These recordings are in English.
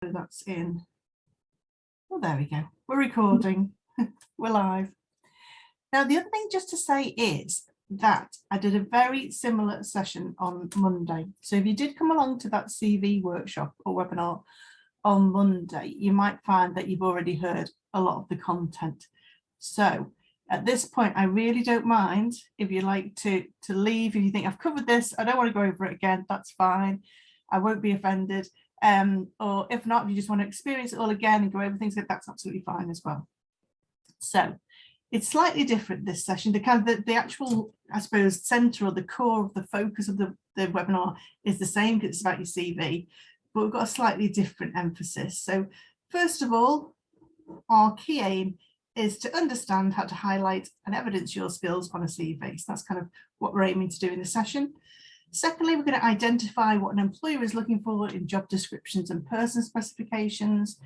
that's in. Well, there we go. We're recording. We're live. Now, the other thing just to say is that I did a very similar session on Monday. So if you did come along to that CV workshop or webinar on Monday, you might find that you've already heard a lot of the content. So at this point, I really don't mind if you like to leave. If you think I've covered this, I don't want to go over it again, that's fine. I won't be offended. Or if not, if you just want to experience it all again and go over things, that's absolutely fine as well. So it's slightly different this session. The kind of the actual, I suppose, center or the core of the focus of the webinar is the same because it's about your CV, but we've got a slightly different emphasis. So first of all, our key aim is to understand how to highlight and evidence your skills on a CV. So that's kind of what we're aiming to do in the session. Secondly, we're going to identify what an employer is looking for in job descriptions and person specifications.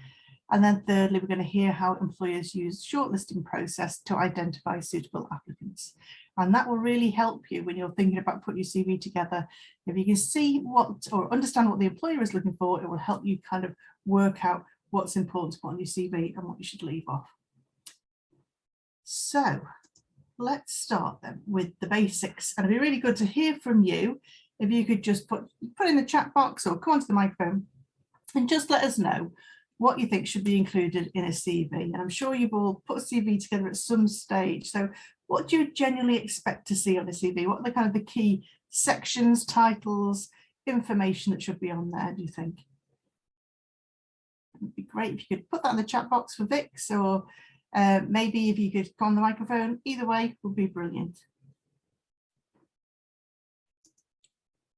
And then thirdly, we're going to hear how employers use the shortlisting process to identify suitable applicants. And that will really help you when you're thinking about putting your CV together. If you can see what or understand what the employer is looking for, it will help you kind of work out what's important to put on your CV and what you should leave off. So let's start then with the basics, and it'd be really good to hear from you. If you could just put in the chat box or come onto the microphone and just let us know what you think should be included in a CV. And I'm sure you've all put a CV together at some stage. So what do you genuinely expect to see on a CV? What are the kind of the key sections, titles, information that should be on there, do you think? It'd be great if you could put that in the chat box for Vix, or maybe if you could go on the microphone. Either way would be brilliant.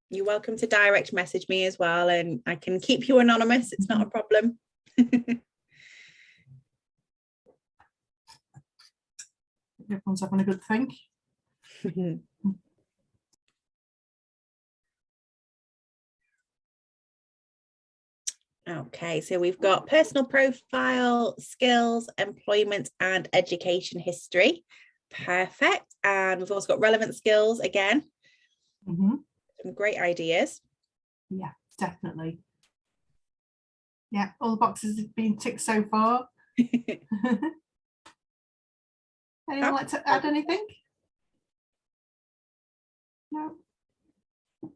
You're welcome to direct message me as well, and I can keep you anonymous. It's not a problem. Everyone's having a good think. Okay, so we've got personal profile, skills, employment and education history. Perfect. And we've also got relevant skills again. Some great ideas. Yeah, definitely. Yeah, all the boxes have been ticked so far. Anyone like to add anything? No? I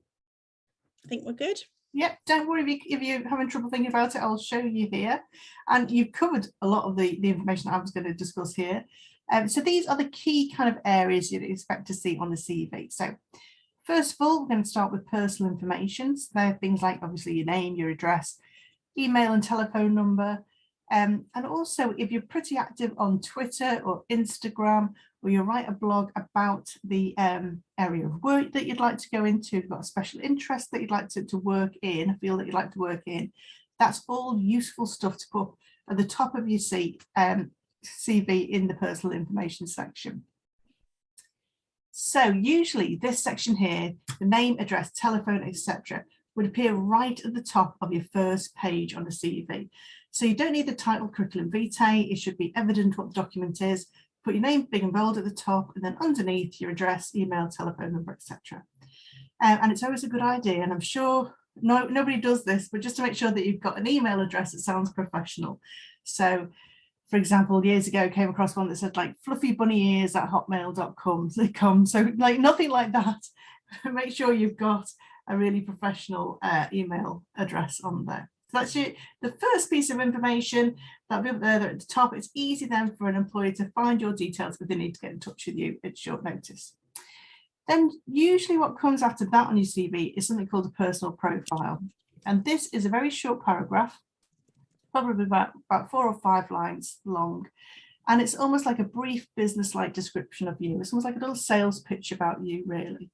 think we're good. Yep, don't worry if you're having trouble thinking about it, I'll show you here. And you've covered a lot of the information I was going to discuss here. So these are the key kind of areas you'd expect to see on the CV. So first of all, we're going to start with personal information. So they're things like obviously your name, your address, email and telephone number. And also if you're pretty active on Twitter or Instagram, or you write a blog about the area of work that you'd like to go into, you've got a special interest that you'd like to work in, a field that you'd like to work in, that's all useful stuff to put at the top of your CV in the personal information section. So usually this section here, the name, address, telephone, etc., would appear right at the top of your first page on a CV. So you don't need the title curriculum vitae, it should be evident what the document is. Put your name big and bold at the top, and then underneath your address, email, telephone number, etc. And it's always a good idea, and I'm sure nobody does this, but just to make sure that you've got an email address that sounds professional. So for example, years ago, I came across one that said like fluffybunny@hotmail.com. So like nothing like that. Make sure you've got a really professional email address on there. So that's the first piece of information that'll be up there at the top. It's easy then for an employer to find your details if they need to get in touch with you at short notice. Then usually what comes after that on your CV is something called a personal profile. And this is a very short paragraph, probably about 4 or 5 lines long. And it's almost like a brief business-like description of you. It's almost like a little sales pitch about you, really.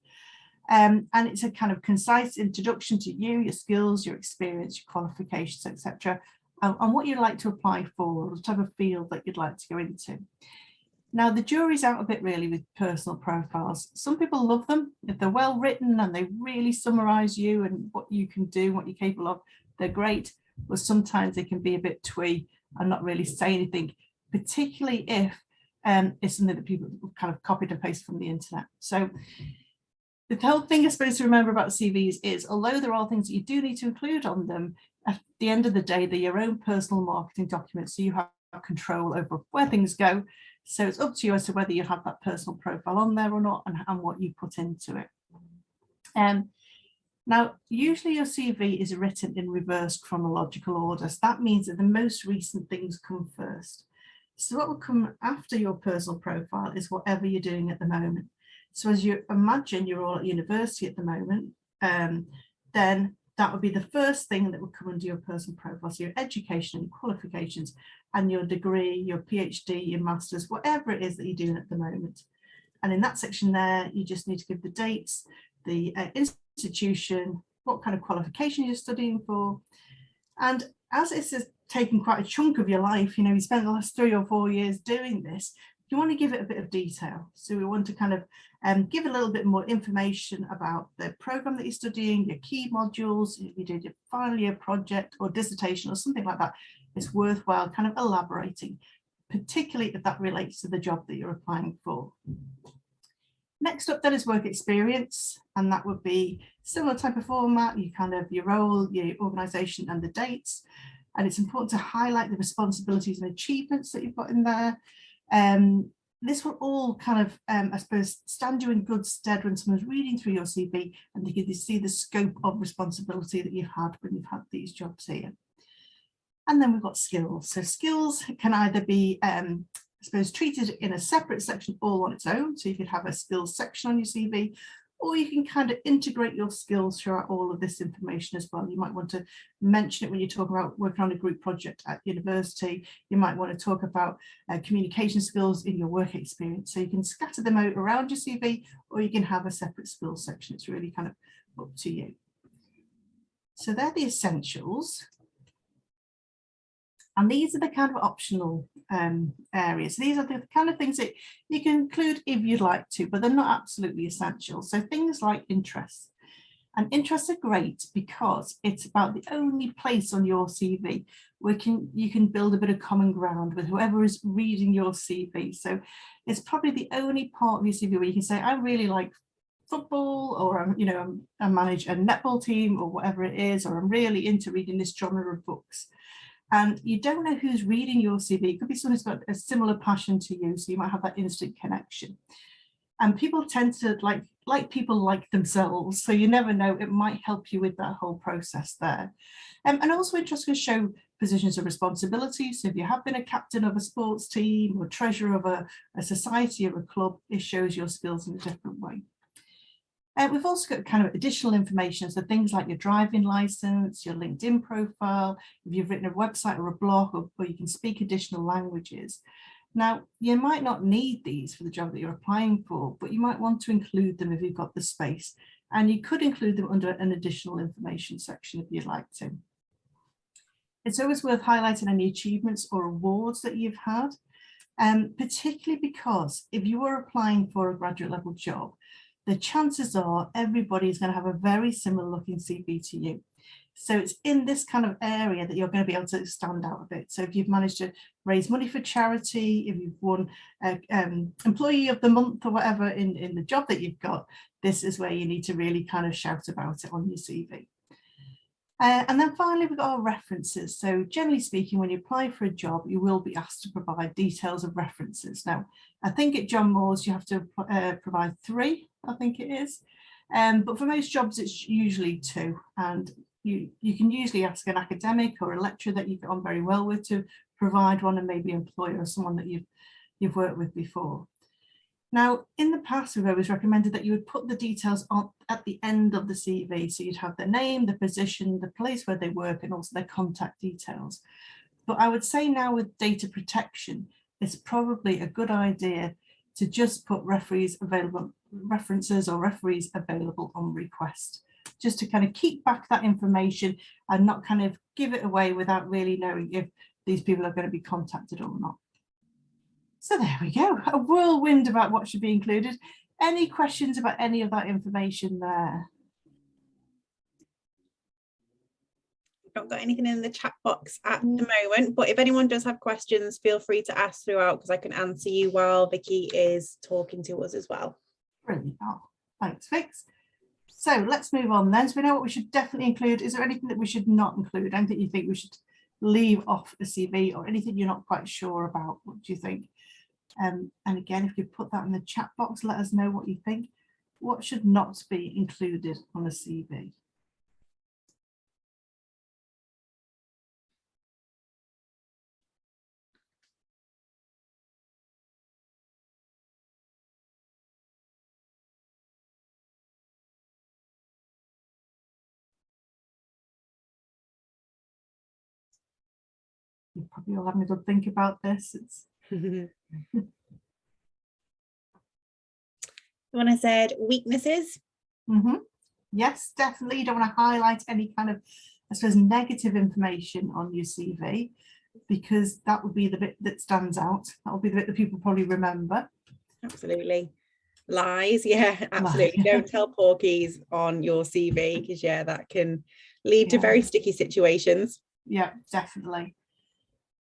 And it's a kind of concise introduction to you, your skills, your experience, your qualifications, etc., and what you'd like to apply for, or the type of field that you'd like to go into. Now, the jury's out a bit really with personal profiles. Some people love them. If they're well written and they really summarize you and what you can do, what you're capable of, they're great. But sometimes they can be a bit twee and not really say anything, particularly if it's something that people kind of copied and pasted from the internet. So the whole thing I suppose to remember about CVs is, although there are things that you do need to include on them, at the end of the day, they're your own personal marketing documents, so you have control over where things go. So it's up to you as to whether you have that personal profile on there or not, and what you put into it. Now, usually your CV is written in reverse chronological order. So that means that the most recent things come first. So what will come after your personal profile is whatever you're doing at the moment. So as you imagine you're all at university at the moment, then that would be the first thing that would come under your personal profile. So your education and qualifications and your degree, your PhD, your master's, whatever it is that you're doing at the moment. And in that section there, you just need to give the dates, the institution, what kind of qualification you're studying for. And as this is taking quite a chunk of your life, you spent the last 3 or 4 years doing this, you want to give it a bit of detail. So we want to kind of give a little bit more information about the program that you're studying, your key modules, if you did your final year project or dissertation or something like that. It's worthwhile kind of elaborating, particularly if that relates to the job that you're applying for. Next up then is work experience, and that would be similar type of format, your role, your organisation and the dates. And it's important to highlight the responsibilities and achievements that you've got in there. This will all kind of, I suppose, stand you in good stead when someone's reading through your CV and they can see the scope of responsibility that you've had when you've had these jobs here. And then we've got skills. So skills can either be, I suppose, treated in a separate section all on its own. So you could have a skills section on your CV, or you can kind of integrate your skills throughout all of this information as well. You might want to mention it when you talk about working on a group project at university. You might want to talk about communication skills in your work experience. So you can scatter them out around your CV, or you can have a separate skills section. It's really kind of up to you. So they're the essentials. And these are the kind of optional areas. These are the kind of things that you can include if you'd like to, but they're not absolutely essential. So things like interests. And interests are great because it's about the only place on your CV where you can build a bit of common ground with whoever is reading your CV. So it's probably the only part of your CV where you can say, I really like football, or I manage a netball team, or whatever it is, or I'm really into reading this genre of books. And you don't know who's reading your CV. It could be someone who's got a similar passion to you, so you might have that instant connection. And people tend to like people like themselves, so you never know, it might help you with that whole process there. And also interest can show positions of responsibility. So if you have been a captain of a sports team or treasurer of a society or a club, it shows your skills in a different way. We've also got kind of additional information, so things like your driving license, your LinkedIn profile, if you've written a website or a blog, or you can speak additional languages. Now, you might not need these for the job that you're applying for, but you might want to include them if you've got the space, and you could include them under an additional information section if you'd like to. It's always worth highlighting any achievements or awards that you've had, particularly because if you are applying for a graduate level job, the chances are everybody is going to have a very similar looking CV to you. So it's in this kind of area that you're going to be able to stand out a bit. So if you've managed to raise money for charity, if you've won employee of the month or whatever in the job that you've got, this is where you need to really kind of shout about it on your CV. And then finally, we've got our references. So generally speaking, when you apply for a job, you will be asked to provide details of references. Now, I think at John Moore's, you have to provide 3, I think it is. But for most jobs, it's usually 2. And you can usually ask an academic or a lecturer that you get on very well with to provide one, and maybe an employer or someone that you've worked with before. Now, in the past, we've always recommended that you would put the details on at the end of the CV. So you'd have the name, the position, the place where they work, and also their contact details. But I would say now with data protection, it's probably a good idea to just put references or referees available on request, just to kind of keep back that information and not kind of give it away without really knowing if these people are going to be contacted or not. So there we go, a whirlwind about what should be included. Any questions about any of that information there? I've not got anything in the chat box at the moment, but if anyone does have questions, feel free to ask throughout, because I can answer you while Vicky is talking to us as well. Brilliant. Oh, thanks, Vix. So let's move on then. So we know what we should definitely include. Is there anything that we should not include? Anything you think we should leave off the CV, or anything you're not quite sure about? What do you think? And again, if you put that in the chat box, let us know what you think. What should not be included on a CV? You probably all having a good think about this. It's When I said weaknesses. Yes, definitely. You don't want to highlight any kind of, I suppose, negative information on your CV, because that would be the bit that stands out. That will be the bit that people probably remember. Absolutely. Lies, yeah, absolutely. Don't tell porkies on your CV, because yeah, that can lead to very sticky situations. Yeah, definitely.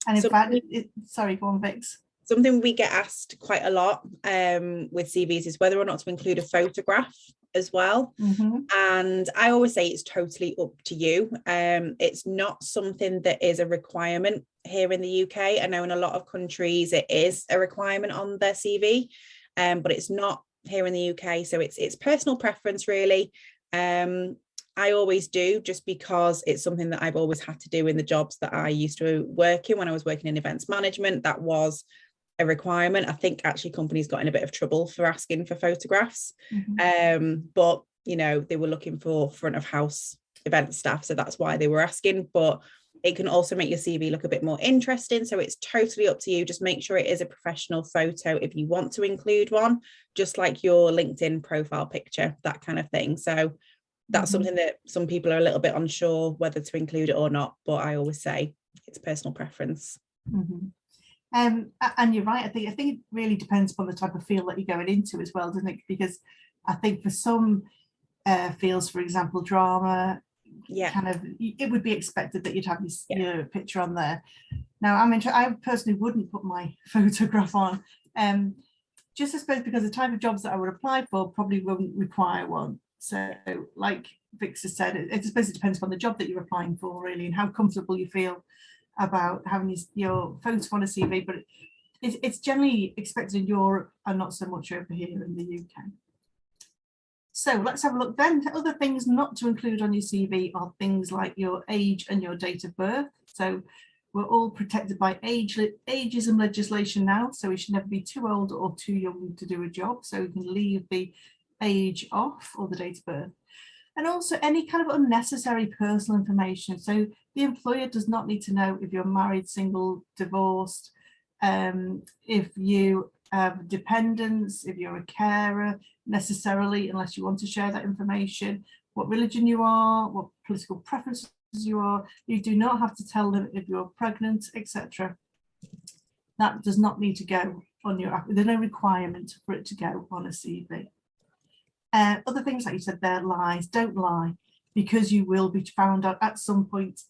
And in fact, sorry, go on, Vix. Something we get asked quite a lot with CVs is whether or not to include a photograph as well. And I always say it's totally up to you. It's not something that is a requirement here in the UK. I know in a lot of countries it is a requirement on their CV, but it's not here in the UK. So it's personal preference, really. I always do, just because it's something that I've always had to do in the jobs that I used to work in. When I was working in events management, that was a requirement. I think actually companies got in a bit of trouble for asking for photographs. But you know, they were looking for front of house event staff, so that's why they were asking. But it can also make your CV look a bit more interesting, so it's totally up to you. Just make sure it is a professional photo if you want to include one, just like your LinkedIn profile picture, that kind of thing. So that's something that some people are a little bit unsure whether to include it or not, but I always say it's personal preference. And you're right. I think it really depends upon the type of field that you're going into as well, doesn't it? Because I think for some fields, for example, drama, kind of, it would be expected that you'd have your picture on there. Now, I personally wouldn't put my photograph on, just I suppose because the type of jobs that I would apply for probably won't require one. So, like Victor said, I suppose it depends on the job that you're applying for, really, and how comfortable you feel about having your photo on a CV. But it's generally expected in Europe and not so much over here in the UK. So let's have a look then. Other things not to include on your CV are things like your age and your date of birth. So we're all protected by ageism legislation now, so we should never be too old or too young to do a job. So we can leave the age off, or the date of birth. And also any kind of unnecessary personal information. So the employer does not need to know if you're married, single, divorced, if you have dependents, if you're a carer necessarily, unless you want to share that information, what religion you are, what political preferences you are. You do not have to tell them if you're pregnant, etc. That does not need to go on your app. There's no requirement for it to go on a CV. Other things like you said there, lies, don't lie, because you will be found out at some point.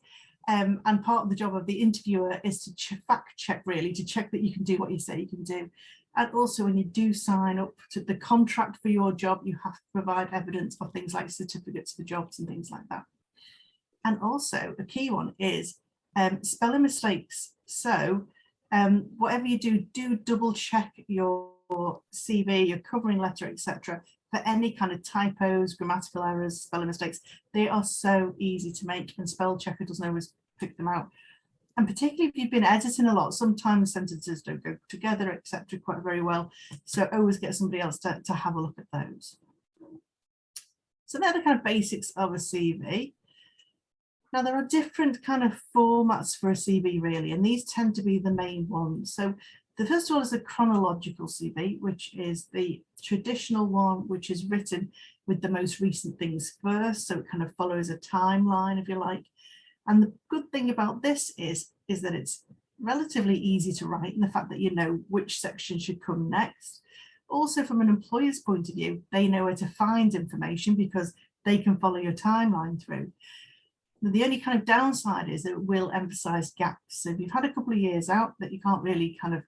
And part of the job of the interviewer is to fact check, really, to check that you can do what you say you can do. And also when you do sign up to the contract for your job, you have to provide evidence of things like certificates for jobs and things like that. And also a key one is spelling mistakes. So whatever you do double check your CV, your covering letter, etc. for any kind of typos, grammatical errors, spelling mistakes. They are so easy to make, and spell checker doesn't always pick them out. And particularly if you've been editing a lot, sometimes sentences don't go together, etc. quite very well. So always get somebody else to have a look at those. So they're the kind of basics of a CV. Now there are different kind of formats for a CV, really, and these tend to be the main ones. So the first one is a chronological CV, which is the traditional one, which is written with the most recent things first. So it kind of follows a timeline, if you like. And the good thing about this is that it's relatively easy to write, in the fact that you know which section should come next. Also, from an employer's point of view, they know where to find information because they can follow your timeline through. The only kind of downside is that it will emphasize gaps. So if you've had a couple of years out that you can't really kind of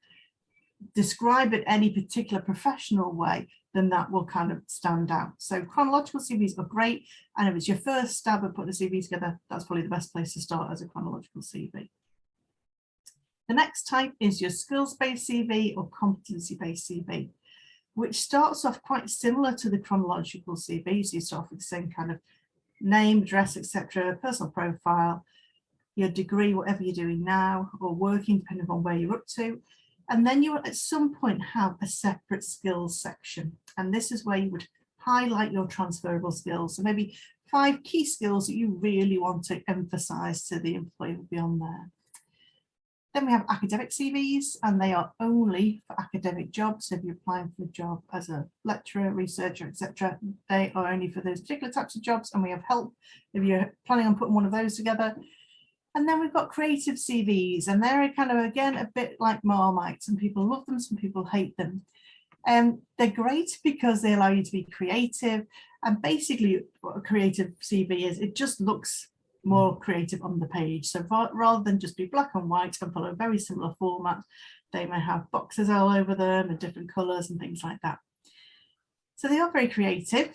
describe it any particular professional way, then that will kind of stand out. So chronological CVs are great. And if it's your first stab at putting a CV together, that's probably the best place to start as a chronological CV. The next type is your skills-based CV or competency-based CV, which starts off quite similar to the chronological CV. So you start off with the same kind of name, address, etc., personal profile, your degree, whatever you're doing now, or working, depending on where you're up to. And then you will at some point have a separate skills section. And this is where you would highlight your transferable skills. So maybe 5 key skills that you really want to emphasize to the employer will be on there. Then we have academic CVs, and they are only for academic jobs. So if you're applying for a job as a lecturer, researcher, etc., they are only for those particular types of jobs, and we have help if you're planning on putting one of those together. And then we've got creative CVs, and they're kind of, again, a bit like Marmite. Some people love them, some people hate them. They're great because they allow you to be creative. And basically what a creative CV is, it just looks more creative on the page. So rather than just be black and white and follow a very similar format, they may have boxes all over them and different colors and things like that. So they are very creative.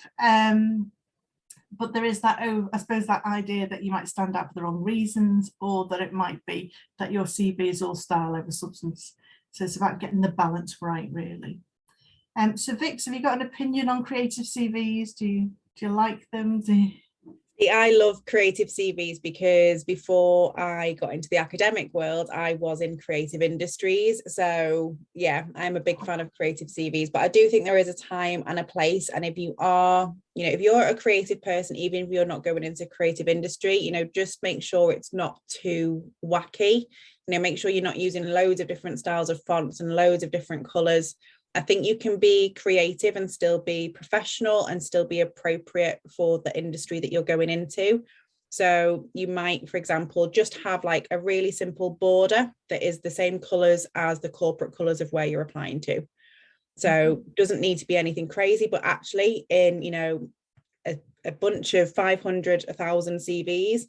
But there is that, I suppose, that idea that you might stand out for the wrong reasons, or that it might be that your CV is all style over substance. So it's about getting the balance right, really. So Vix, have you got an opinion on creative CVs? Do you like them? I love creative CVs because before I got into the academic world, I was in creative industries. So yeah, I'm a big fan of creative CVs, but I do think there is a time and a place. And if you are, if you're a creative person, even if you're not going into creative industry, just make sure it's not too wacky. Make sure you're not using loads of different styles of fonts and loads of different colors. I think you can be creative and still be professional and still be appropriate for the industry that you're going into. So you might, for example, just have like a really simple border that is the same colors as the corporate colors of where you're applying to. So doesn't need to be anything crazy, but actually in, a bunch of 500, 1,000 CVs,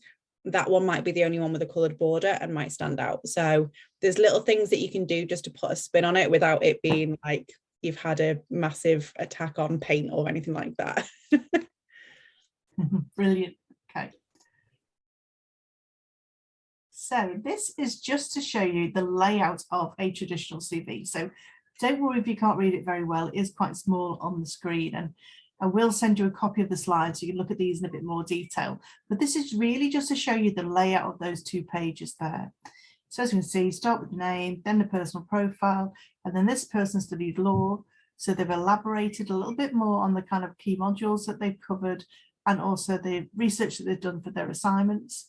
that one might be the only one with a coloured border and might stand out. So there's little things that you can do just to put a spin on it without it being like you've had a massive attack on paint or anything like that. Brilliant. Okay. So this is just to show you the layout of a traditional CV. So don't worry if you can't read it very well. It is quite small on the screen, and I will send you a copy of the slides so you can look at these in a bit more detail. But this is really just to show you the layout of those 2 pages there. So as you can see, start with the name, then the personal profile, and then this person studied law. So they've elaborated a little bit more on the kind of key modules that they've covered, and also the research that they've done for their assignments.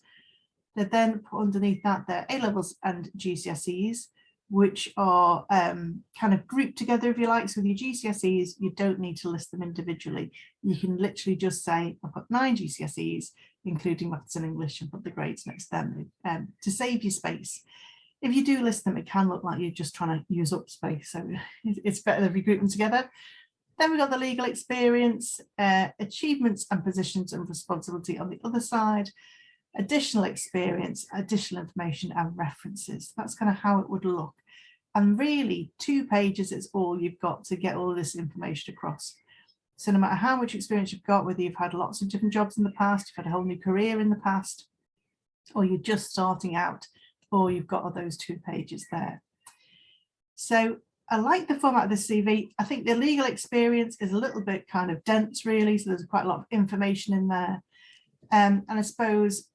They then put underneath that their A-levels and GCSEs, which are kind of grouped together, if you like. So with your GCSEs, you don't need to list them individually. You can literally just say, I've got 9 GCSEs, including maths and English, and put the grades next to them to save you space. If you do list them, it can look like you're just trying to use up space. So it's better if you group them together. Then we've got the legal experience, achievements and positions and responsibility on the other side, additional experience, additional information and references. That's kind of how it would look. And really 2 pages is all you've got to get all this information across. So no matter how much experience you've got, whether you've had lots of different jobs in the past, you've had a whole new career in the past, or you're just starting out, or you've got all those 2 pages there. So I like the format of the CV. I think the legal experience is a little bit kind of dense, really. So there's quite a lot of information in there. And I suppose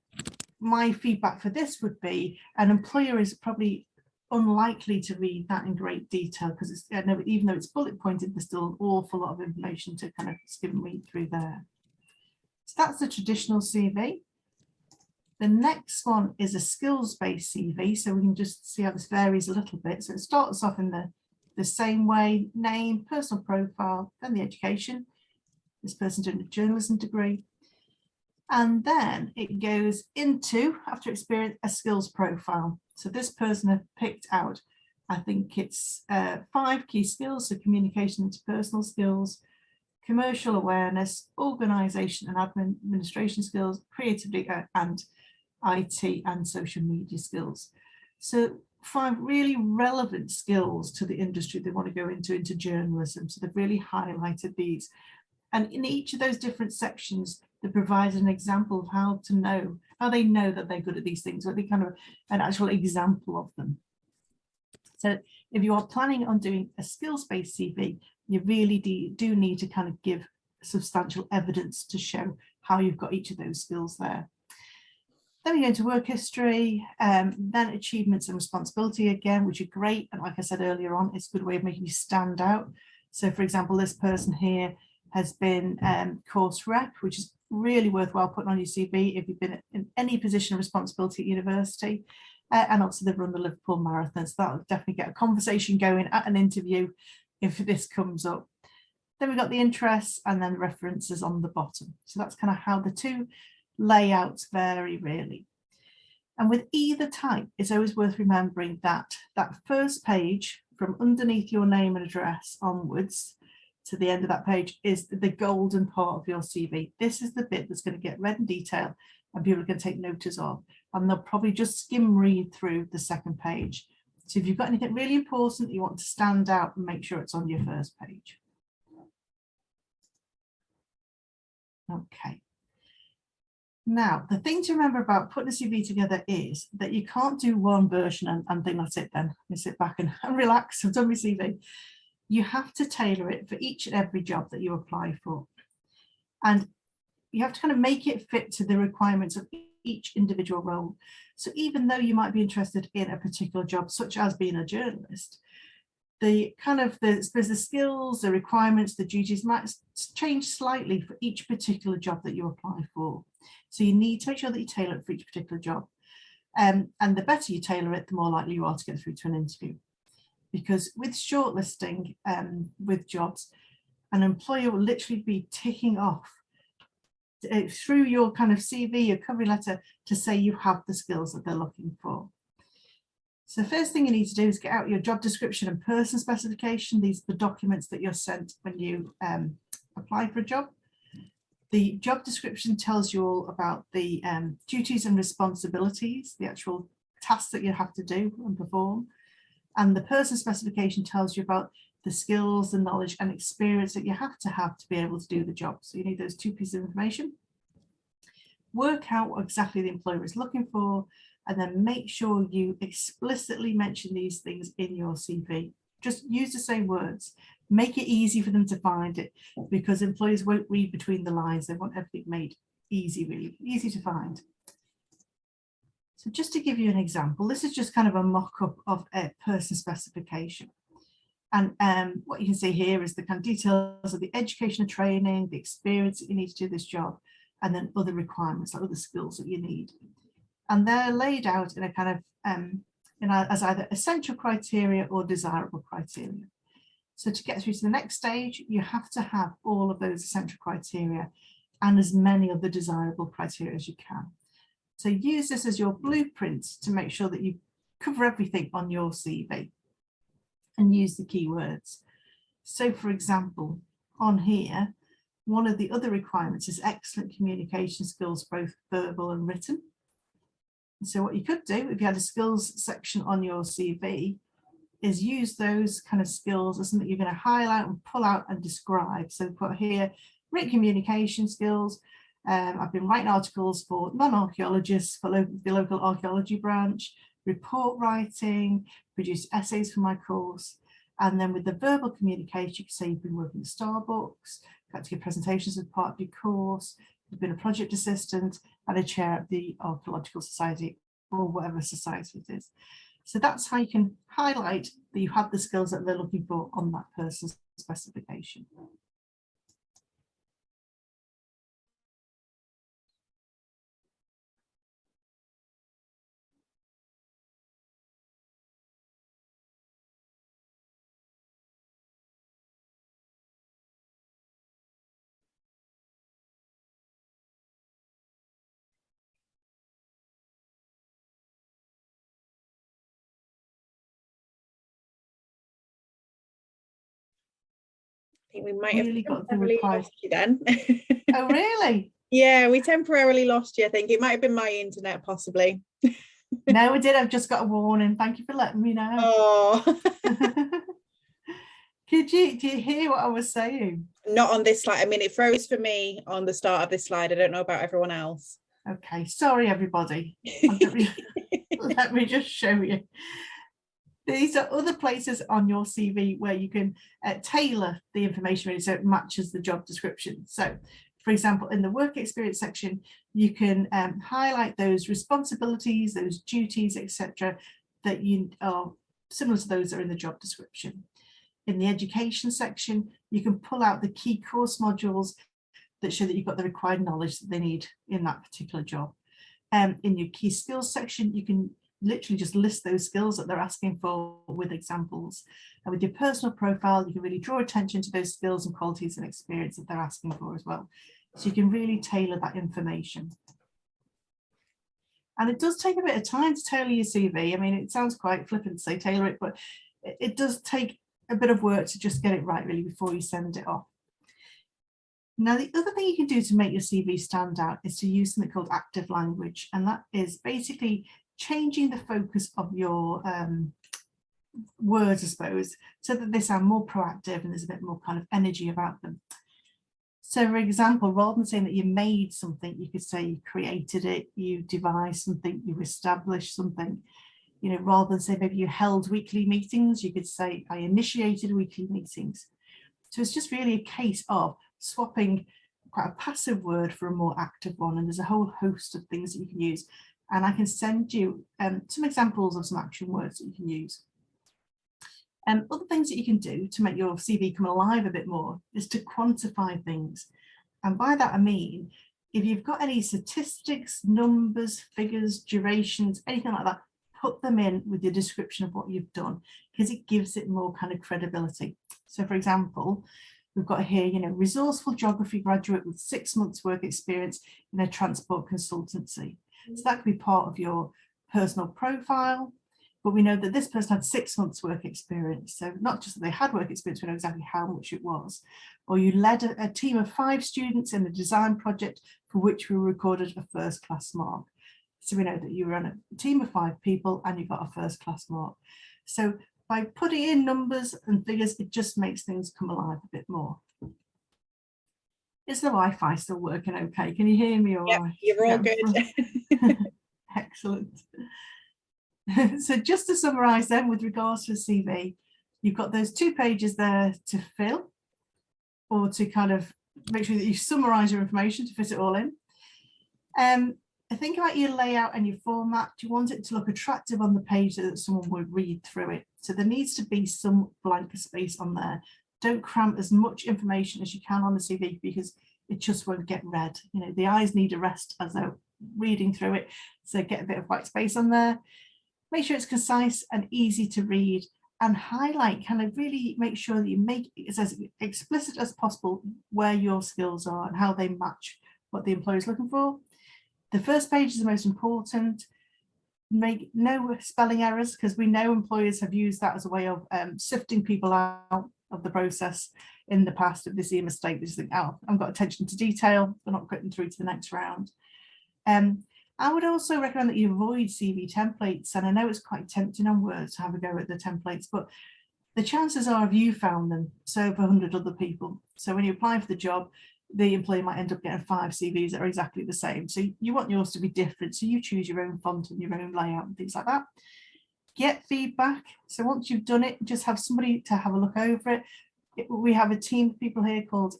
my feedback for this would be an employer is probably unlikely to read that in great detail, because it's, even though it's bullet pointed, there's still an awful lot of information to kind of skim and read through there. So that's the traditional CV. The next one is a skills-based CV. So we can just see how this varies a little bit. So it starts off in the same way: name, personal profile, then the education. This person doing a journalism degree. And then it goes into, after experience, a skills profile. So this person have picked out, I think it's 5 key skills: so communication, interpersonal skills, commercial awareness, organisation and administration skills, creativity and IT and social media skills. So 5 really relevant skills to the industry they want to go into journalism. So they've really highlighted these. And in each of those different sections, they provide an example of how they know that they're good at these things, or they kind of an actual example of them. So if you are planning on doing a skills-based CV, you really do need to kind of give substantial evidence to show how you've got each of those skills there. Then we go into work history, then achievements and responsibility again, which are great. And like I said earlier on, it's a good way of making you stand out. So for example, this person here has been course rep, which is really worthwhile putting on your CV if you've been in any position of responsibility at university. And also they've run the Liverpool Marathon, so that'll definitely get a conversation going at an interview if this comes up. Then we've got the interests and then references on the bottom. So that's kind of how the two layouts vary really. And with either type, it's always worth remembering that that first page from underneath your name and address onwards to the end of that page is the golden part of your CV. This is the bit that's going to get read in detail and people are going to take notice of, and they'll probably just skim read through the second page. So if you've got anything really important you want to stand out, and make sure it's on your first page. Okay. Now, the thing to remember about putting a CV together is that you can't do one version and think that's it then. You sit back and relax, I've done my CV. You have to tailor it for each and every job that you apply for. And you have to kind of make it fit to the requirements of each individual role. So even though you might be interested in a particular job, such as being a journalist, the skills, the requirements, the duties might change slightly for each particular job that you apply for. So you need to make sure that you tailor it for each particular job. And the better you tailor it, the more likely you are to get through to an interview. Because with shortlisting with jobs, an employer will literally be ticking off through your kind of CV, your cover letter, to say you have the skills that they're looking for. So the first thing you need to do is get out your job description and person specification. These are the documents that you're sent when you apply for a job. The job description tells you all about the duties and responsibilities, the actual tasks that you have to do and perform. And the person specification tells you about the skills, the knowledge and experience that you have to be able to do the job. So you need those two pieces of information. Work out what exactly the employer is looking for, and then make sure you explicitly mention these things in your CV. Just use the same words. Make it easy for them to find it, because employers won't read between the lines. They want everything made easy, really easy to find. So just to give you an example, this is just kind of a mock-up of a person specification. And what you can see here is the kind of details of the education and training, the experience that you need to do this job, and then other requirements, like other skills that you need. And they're laid out in a kind of as either essential criteria or desirable criteria. So to get through to the next stage, you have to have all of those essential criteria and as many of the desirable criteria as you can. So use this as your blueprint to make sure that you cover everything on your CV and use the keywords. So for example, on here, one of the other requirements is excellent communication skills, both verbal and written. So what you could do if you had a skills section on your CV is use those kind of skills as something you're going to highlight and pull out and describe. So put here, written communication skills. I've been writing articles for non-archaeologists for the local archaeology branch, report writing, produce essays for my course. And then with the verbal communication, you can say you've been working at Starbucks, got to give presentations as part of your course, you've been a project assistant and a chair at the Archaeological Society or whatever society it is. So that's how you can highlight that you have the skills that they're looking for on that person's specification. I think we might have Really got the temporarily lost you then. Oh, really? Yeah, we temporarily lost you. I think it might have been my internet, possibly. No, I did. I've just got a warning. Thank you for letting me know. Oh, Did you hear what I was saying? not on this slide. I mean, it froze for me on the start of this slide. I don't know about everyone else. Okay, sorry everybody. Let me just show you. These are other places on your CV where you can tailor the information really so it matches the job description. So, for example, in the work experience section, you can highlight those responsibilities, those duties, etc., that you are similar to those that are in the job description. In the education section, you can pull out the key course modules that show that you've got the required knowledge that they need in that particular job. In your key skills section, you can literally just list those skills that they're asking for with examples. And with your personal profile, you can really draw attention to those skills and qualities and experience that they're asking for as well. So you can really tailor that information. And it does take a bit of time to tailor your CV. I mean, it sounds quite flippant to say tailor it, but it does take a bit of work to just get it right really before you send it off. Now, the other thing you can do to make your CV stand out is to use something called active language. And that is basically changing the focus of your words, I suppose, so that they sound more proactive and there's a bit more kind of energy about them. So, for example, rather than saying that you made something, you could say you created it, you devised something, you established something. You know, rather than say maybe you held weekly meetings, you could say I initiated weekly meetings. So it's just really a case of swapping quite a passive word for a more active one. And there's a whole host of things that you can use. And I can send you some examples of some action words that you can use. Other things that you can do to make your CV come alive a bit more is to quantify things. And by that I mean, if you've got any statistics, numbers, figures, durations, anything like that, put them in with your description of what you've done, because it gives it more kind of credibility. So for example, we've got here, you know, resourceful geography graduate with 6 months work experience in a transport consultancy. So that could be part of your personal profile, but we know that this person had 6 months work experience. So not just that they had work experience, we know exactly how much it was. Or you led a team of 5 students in a design project for which we recorded a first-class mark. So we know that you were on a team of 5 people and you got a first-class mark. So by putting in numbers and figures, it just makes things come alive a bit more. Is the Wi-Fi still working okay? Can you hear me all right? You're all good. Excellent. So just to summarise then, with regards to a CV, you've got those 2 pages there to fill, or to kind of make sure that you summarise your information to fit it all in. Think about your layout and your format. Do you want it to look attractive on the page so that someone would read through it? So there needs to be some blank space on there. Don't cram as much information as you can on the CV, because it just won't get read. You know, the eyes need a rest as they're reading through it. So get a bit of white space on there. Make sure it's concise and easy to read, and highlight, kind of really make sure that you make it as explicit as possible where your skills are and how they match what the employer is looking for. The first page is the most important. Make no spelling errors, because we know employers have used that as a way of sifting people out of the process in the past. If they see a mistake, they just think, oh, I've got attention to detail, they're not getting through to the next round. I would also recommend that you avoid CV templates. And I know it's quite tempting on Word to have a go at the templates, but the chances are, if you found them, so have 100 other people. So when you apply for the job, the employer might end up getting 5 CVs that are exactly the same. So you want yours to be different. So you choose your own font and your own layout and things like that. Get feedback. So once you've done it, just have somebody to have a look over it. We have a team of people here called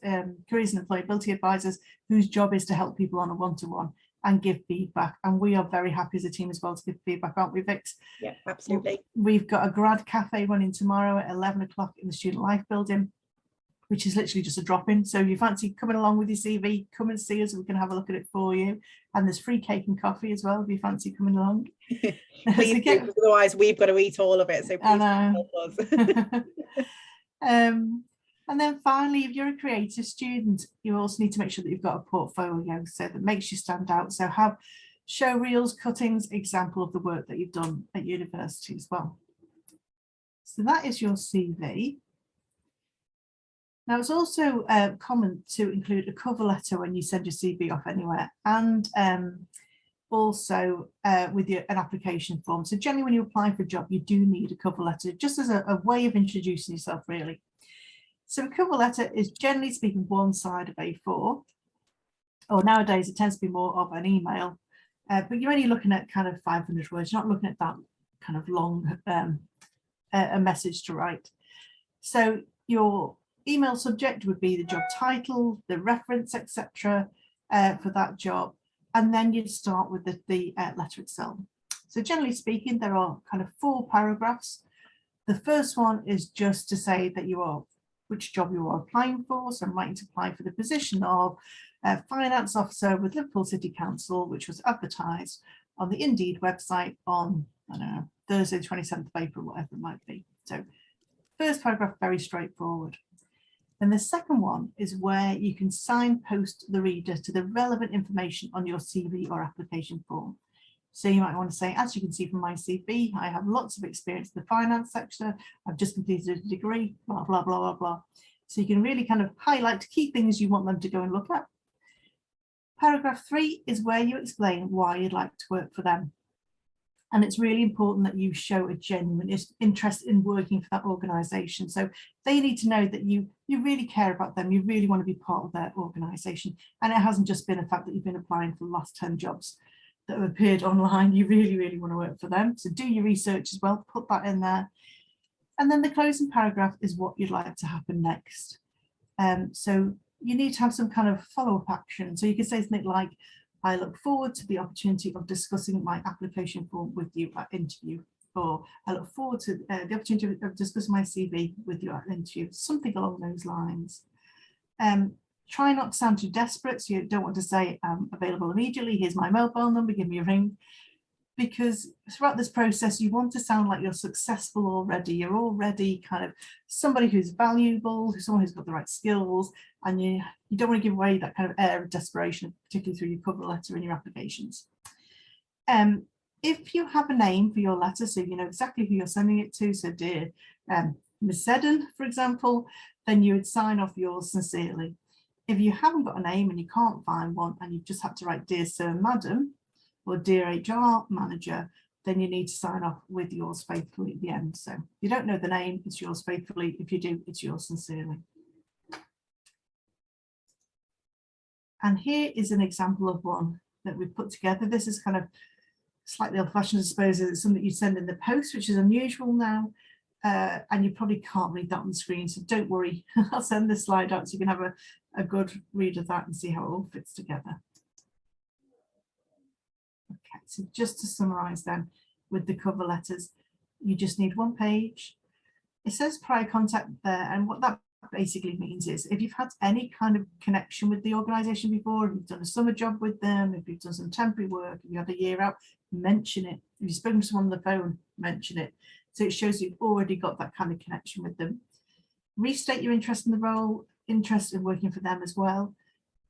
Careers and Employability Advisors, whose job is to help people on a one-to-one and give feedback. And we are very happy as a team as well to give feedback, aren't we, Vix? Yeah, absolutely. We've got a grad cafe running tomorrow at 11 o'clock in the Student Life building, which is literally just a drop-in. So if you fancy coming along with your CV, come and see us. We can have a look at it for you. And there's free cake and coffee as well if you fancy coming along. Please do, otherwise we've got to eat all of it. So please help us. And then finally, if you're a creative student, you also need to make sure that you've got a portfolio so that makes you stand out. So have show reels, cuttings, example of the work that you've done at university as well. So that is your CV. Now, it's also common to include a cover letter when you send your CV off anywhere, and also with an application form. So generally when you apply for a job, you do need a cover letter, just as a way of introducing yourself, really. So a cover letter is, generally speaking, one side of A4, or nowadays it tends to be more of an email, but you're only looking at kind of 500 words. You're not looking at that kind of long a message to write. So your email subject would be the job title, the reference, etc. For that job, and then you'd start with the letter itself. So generally speaking, there are kind of 4 paragraphs. The first one is just to say that you are, which job you are applying for. So I'm writing to apply for the position of finance officer with Liverpool City Council, which was advertised on the Indeed website on, I don't know, Thursday, 27th of April, whatever it might be. So first paragraph, very straightforward. And the second one is where you can signpost the reader to the relevant information on your CV or application form. So you might want to say, as you can see from my CV, I have lots of experience in the finance sector. I've just completed a degree, blah, blah, blah, blah, blah. So you can really kind of highlight key things you want them to go and look at. Paragraph 3 is where you explain why you'd like to work for them. And it's really important that you show a genuine interest in working for that organisation. So they need to know that you really care about them. You really want to be part of their organisation. And it hasn't just been a fact that you've been applying for the last 10 jobs that have appeared online. You really, really want to work for them. So do your research as well, put that in there. And then the closing paragraph is what you'd like to happen next. So you need to have some kind of follow-up action. So you can say something like, I look forward to the opportunity of discussing my application form with you at interview, or I look forward to the opportunity of discussing my CV with you at interview, something along those lines. Try not to sound too desperate. So you don't want to say I'm available immediately, here's my mobile number, give me a ring. Because throughout this process, you want to sound like you're successful already. You're already kind of somebody who's valuable, someone who's got the right skills, and you don't want to give away that kind of air of desperation, particularly through your cover letter and your applications. If you have a name for your letter, so you know exactly who you're sending it to, so dear Ms. Seddon, for example, then you would sign off yours sincerely. If you haven't got a name and you can't find one, and you've just had to write dear sir, madam, or dear HR manager, then you need to sign off with yours faithfully at the end. So if you don't know the name, it's yours faithfully. If you do, it's yours sincerely. And here is an example of one that we've put together. This is kind of slightly old-fashioned, I suppose. It's something you send in the post, which is unusual now. And you probably can't read that on the screen, so don't worry. I'll send this slide out so you can have a good read of that and see how it all fits together. Okay, so just to summarize then, with the cover letters, you just need 1 page. It says prior contact there, and what that basically means is if you've had any kind of connection with the organisation before, if you've done a summer job with them, if you've done some temporary work, if you had a year out, mention it. If you've spoken to someone on the phone, mention it. So it shows you've already got that kind of connection with them. Restate your interest in the role, interest in working for them as well.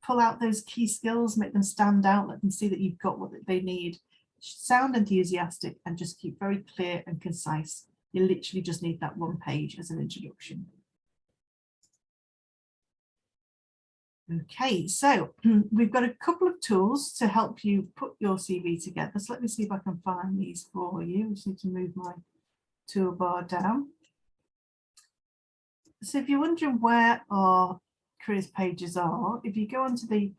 Pull out those key skills, make them stand out, let them see that you've got what they need. Sound enthusiastic and just keep very clear and concise. You literally just need that 1 page as an introduction. Okay, so we've got a couple of tools to help you put your CV together. So let me see if I can find these for you. I just need to move my toolbar down. So if you're wondering where our careers pages are, if you go onto the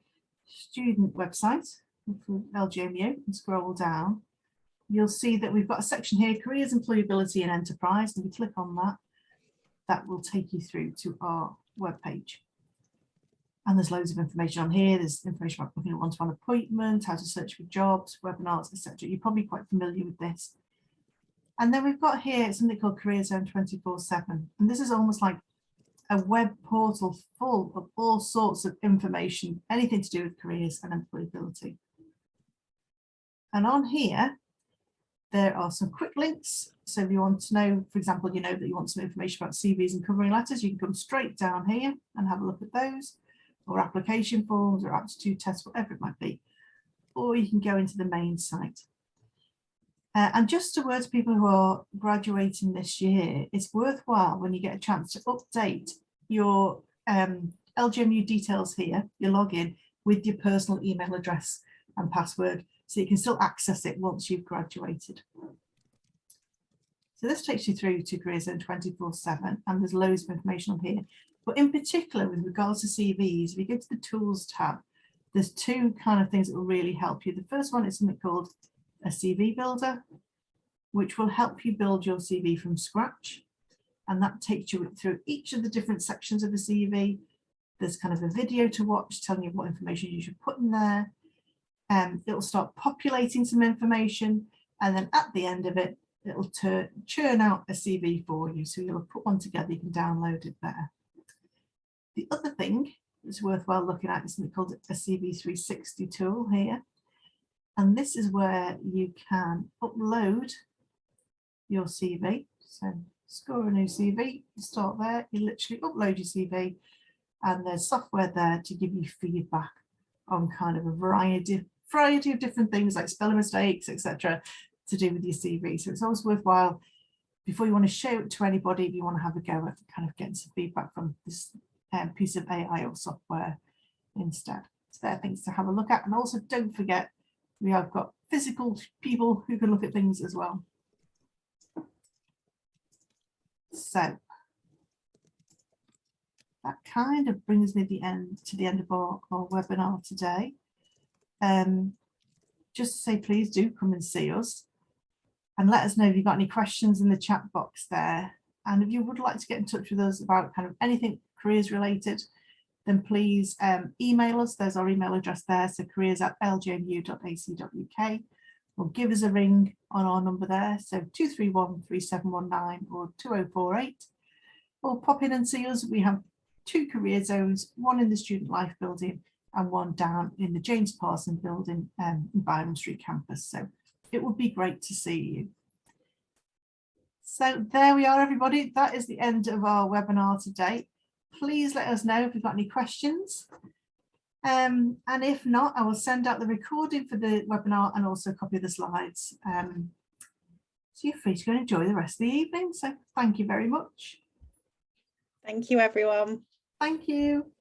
student website for LGMU and scroll down, you'll see that we've got a section here, careers, employability and enterprise. And if you click on that, that will take you through to our web page. And there's loads of information on here. There's information about booking a one-to-one appointment, how to search for jobs, webinars, etc. You're probably quite familiar with this. And then we've got here something called Career Zone 24/7. And this is almost like a web portal full of all sorts of information, anything to do with careers and employability. And on here, there are some quick links. So if you want to know, for example, you know that you want some information about CVs and covering letters, you can come straight down here and have a look at those, or application forms or aptitude tests, whatever it might be. Or you can go into the main site. And just a word to people who are graduating this year, it's worthwhile when you get a chance to update your LGMU details here, your login, with your personal email address and password. so you can still access it once you've graduated. So this takes you through to Career Zone 24/7, and there's loads of information on here. But in particular, with regards to CVs, if you go to the Tools tab, there's two kind of things that will really help you. The first one is something called a CV Builder, which will help you build your CV from scratch. And that takes you through each of the different sections of the CV. There's kind of a video to watch telling you what information you should put in there. It'll start populating some information, and then at the end of it, it'll churn out a CV for you. So you'll put one together, you can download it there. The other thing that's worthwhile looking at is something called a CV 360 tool here. And this is where you can upload your CV. So score a new CV, you start there, you literally upload your CV, and there's software there to give you feedback on kind of a variety of different things like spelling mistakes, etc., to do with your CV. So it's always worthwhile, before you want to show it to anybody, if you want to have a go at kind of getting some feedback from this piece of AI or software instead. So there are things to have a look at. And also don't forget, we have got physical people who can look at things as well. So that kind of brings me to the end of our webinar today. Just to say, please do come and see us and let us know if you've got any questions in the chat box there. And if you would like to get in touch with us about kind of anything careers related, then please email us. There's our email address there, so careers@ljmu.ac.uk, or give us a ring on our number there, so 231 3719 or 2048, or pop in and see us. We have 2 career zones, one in the Student Life building and one down in the James Parson building in Byron Street campus. So it would be great to see you. So there we are, everybody. That is the end of our webinar today. Please let us know if you've got any questions. And if not, I will send out the recording for the webinar and also a copy of the slides. So you're free to go and enjoy the rest of the evening. So thank you very much. Thank you, everyone. Thank you.